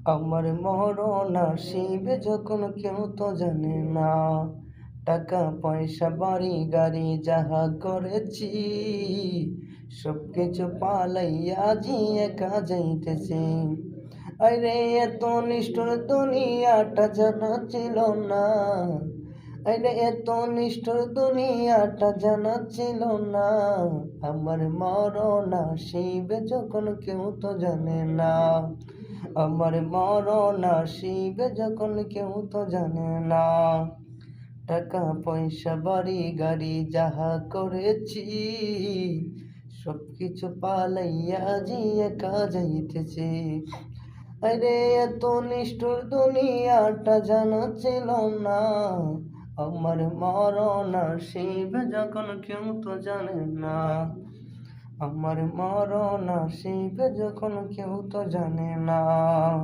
আমার মরণ আসিবে যখন কেউ তো জানে না। টাকা পয়সা বাড়ি গাড়ি যাহা করেছি, সবকিছু পালাইয়া জি একা যাইতেছি। আরে এত নিষ্ঠুর দুনিয়াটা জানা ছিল না। আরে এত নিষ্ঠুর দুনিয়াটা জানা ছিল না। আমার মরণ আসিবে যখন কেউ তো জানে না। আমার মরণ আসিবে যখন কেউ তো জানে না। টাকা পয়সা বাড়ি গাড়ি যাহা করেছি, সবকিছু পালাইয়া জি একা যাইতেছি। আরে এত নিষ্ঠুর দুনিয়াটা জানা ছিল না। আমার মরণ আসিবে যখন কেউ তো জানে না। আমার মরণ আসিবে যখন কেউ তো জানে না।